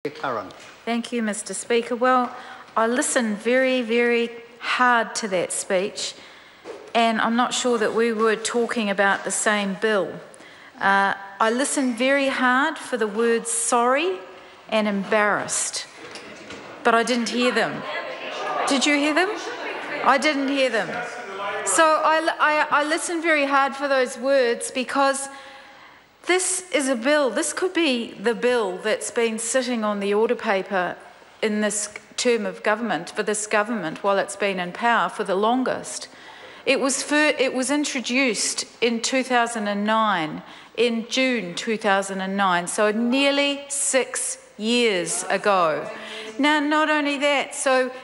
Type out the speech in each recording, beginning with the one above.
Thank you, Mr. Speaker. Well, I listened very, very hard to that speech, and I'm not sure that we were talking about the same bill. I listened very hard for the words sorry and embarrassed, but I didn't hear them. Did you hear them? I didn't hear them. So I listened very hard for those words because this is a bill, this could be the bill that's been sitting on the order paper in this term of government, for this government, while it's been in power for the longest. It was introduced in 2009, in June 2009, so nearly 6 years ago. Now, not only that,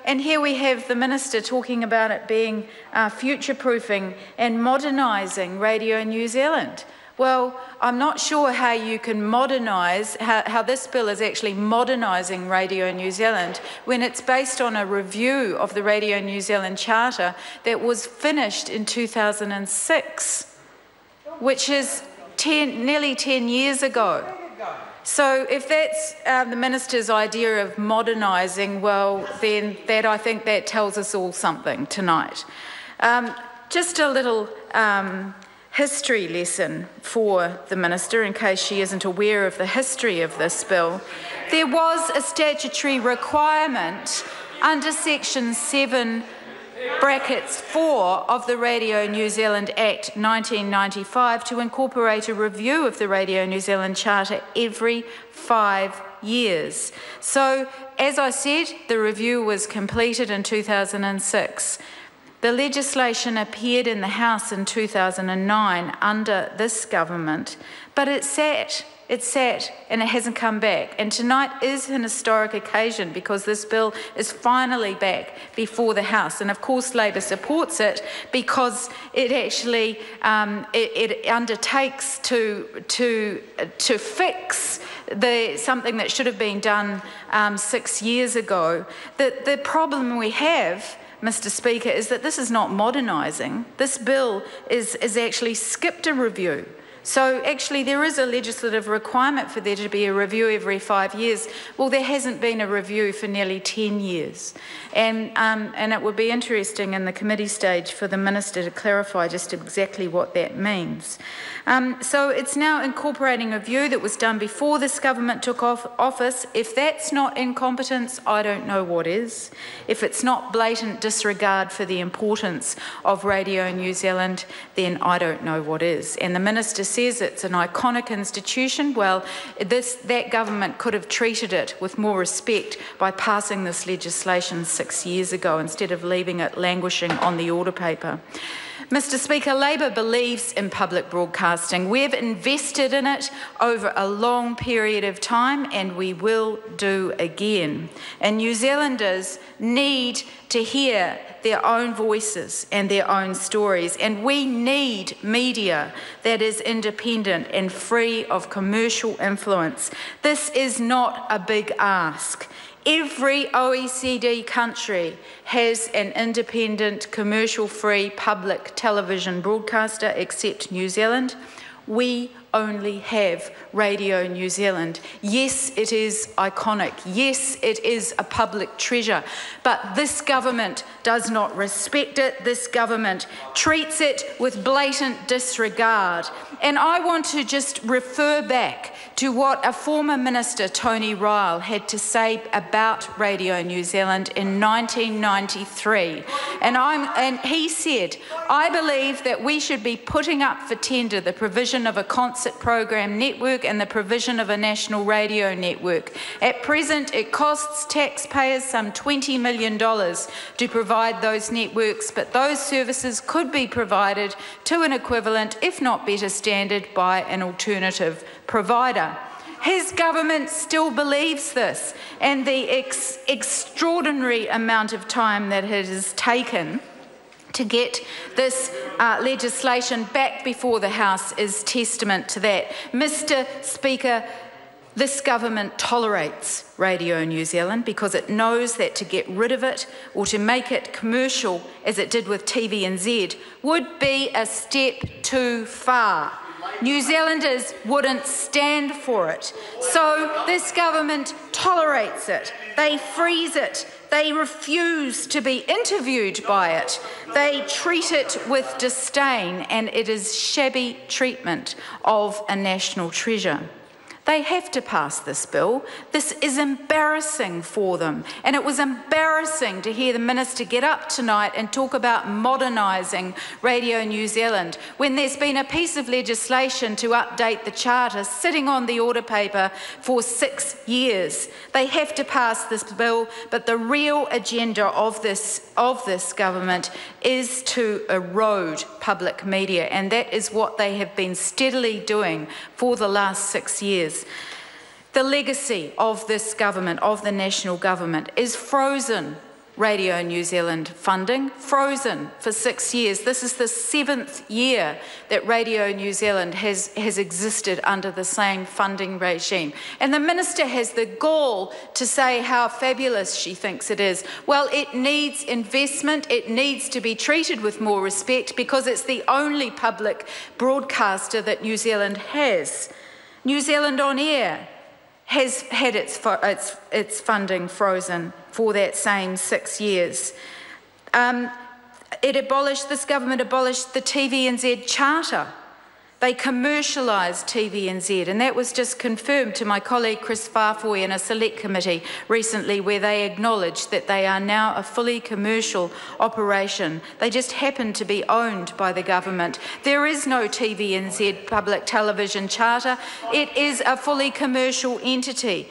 and here we have the Minister talking about it being future-proofing and modernising Radio New Zealand. Well, I'm not sure how you can modernise, how this bill is actually modernising Radio New Zealand when it's based on a review of the Radio New Zealand Charter that was finished in 2006, which is nearly 10 years ago. So if that's the Minister's idea of modernising, well, then I think that tells us all something tonight. Just a little history lesson for the Minister, in case she isn't aware of the history of this bill. There was a statutory requirement under Section 7 brackets 4 of the Radio New Zealand Act 1995 to incorporate a review of the Radio New Zealand Charter every 5 years. So, as I said, the review was completed in 2006. The legislation appeared in the House in 2009 under this government, but it sat and it hasn't come back. And tonight is an historic occasion because this bill is finally back before the House. And of course Labor supports it because it actually it undertakes to fix something that should have been done 6 years ago. The problem we have, Mr. Speaker, is that this is not modernising. This bill is actually skipped a review. So actually there is a legislative requirement for there to be a review every 5 years. Well, there hasn't been a review for nearly 10 years. And it would be interesting in the committee stage for the Minister to clarify just exactly what that means. So it's now incorporating a view that was done before this government took office. If that's not incompetence, I don't know what is. If it's not blatant disregard for the importance of Radio New Zealand, then I don't know what is. And the Minister says it's an iconic institution. Well, that government could have treated it with more respect by passing this legislation 6 years ago instead of leaving it languishing on the order paper. Mr. Speaker, Labor believes in public broadcasting. We've invested in it over a long period of time and we will do again. And New Zealanders need to hear their own voices and their own stories. And we need media that is independent and free of commercial influence. This is not a big ask. Every OECD country has an independent, commercial-free public television broadcaster except New Zealand. We only have Radio New Zealand. Yes, it is iconic. Yes, it is a public treasure. But this government does not respect it. This government treats it with blatant disregard. And I want to just refer back to what a former minister, Tony Ryle, had to say about Radio New Zealand in 1993. And he said, "I believe that we should be putting up for tender the provision of a concert program network and the provision of a national radio network. At present, it costs taxpayers some $20 million to provide those networks, but those services could be provided to an equivalent, if not better standard, by an alternative provider." His government still believes this, and the extraordinary amount of time that it has taken to get this legislation back before the House is testament to that. Mr. Speaker, this government tolerates Radio New Zealand because it knows that to get rid of it or to make it commercial, as it did with TVNZ, would be a step too far. New Zealanders wouldn't stand for it. So this government tolerates it. They freeze it. They refuse to be interviewed by it. They treat it with disdain, and it is shabby treatment of a national treasure. They have to pass this bill. This is embarrassing for them. And it was embarrassing to hear the Minister get up tonight and talk about modernising Radio New Zealand when there's been a piece of legislation to update the Charter sitting on the order paper for 6 years. They have to pass this bill, but the real agenda of this government is to erode public media, and that is what they have been steadily doing for the last 6 years. The legacy of this government, of the national government, is frozen Radio New Zealand funding, frozen for 6 years. This is the 7th year that Radio New Zealand has existed under the same funding regime. And the Minister has the gall to say how fabulous she thinks it is. Well, it needs investment. It needs to be treated with more respect because it's the only public broadcaster that New Zealand has. New Zealand On Air has had its funding frozen for that same 6 years. This government abolished the TVNZ Charter. They commercialised TVNZ, and that was just confirmed to my colleague Chris Farfoy in a select committee recently, where they acknowledged that they are now a fully commercial operation. They just happen to be owned by the government. There is no TVNZ public television charter. It is a fully commercial entity.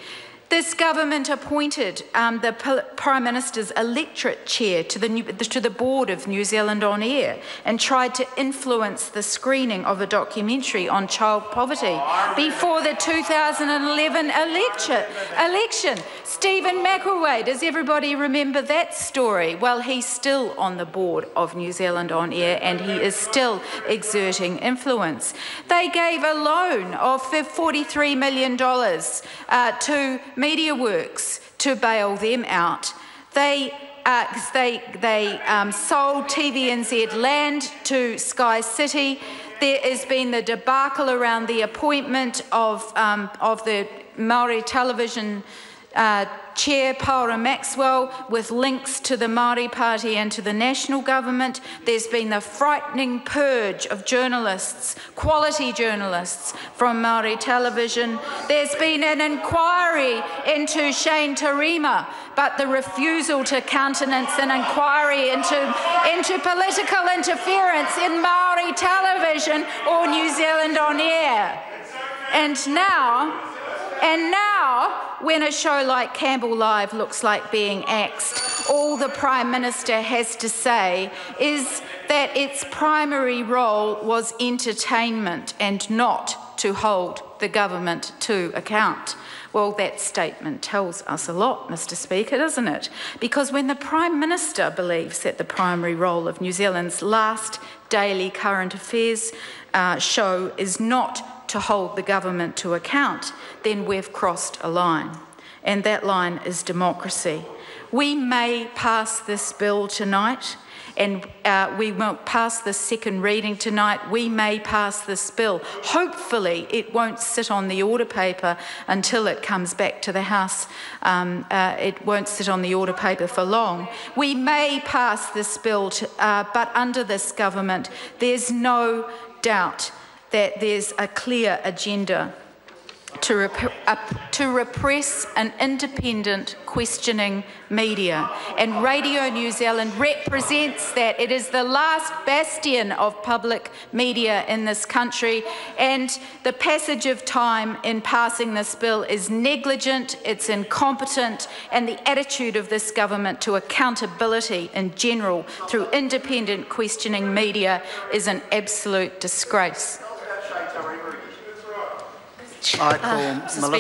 This government appointed the Prime Minister's electorate chair to the board of New Zealand On Air and tried to influence the screening of a documentary on child poverty before the 2011 election. Stephen McElway, does everybody remember that story? Well, he's still on the board of New Zealand On Air and he is still exerting influence. They gave a loan of $43 million to MediaWorks to bail them out. They sold TVNZ land to Sky City. There has been the debacle around the appointment of the Māori television Chair Paula Maxwell with links to the Māori Party and to the national government. There's been the frightening purge of journalists, quality journalists from Māori television. There's been an inquiry into Shane Tarima, but the refusal to countenance an inquiry into political interference in Māori television or New Zealand On Air. And now, when a show like Campbell Live looks like being axed, all the Prime Minister has to say is that its primary role was entertainment and not to hold the government to account. Well, that statement tells us a lot, Mr. Speaker, doesn't it? Because when the Prime Minister believes that the primary role of New Zealand's last daily current affairs show is not to hold the government to account, then we've crossed a line, and that line is democracy. We may pass this bill tonight, and we won't pass the second reading tonight. We may pass this bill. Hopefully it won't sit on the order paper until it comes back to the House. It won't sit on the order paper for long. We may pass this bill, but under this government, there's no doubt that there's a clear agenda to repress an independent, questioning media. And Radio New Zealand represents that. It is the last bastion of public media in this country, and the passage of time in passing this bill is negligent, it's incompetent, and the attitude of this government to accountability in general through independent questioning media is an absolute disgrace. I call Melissa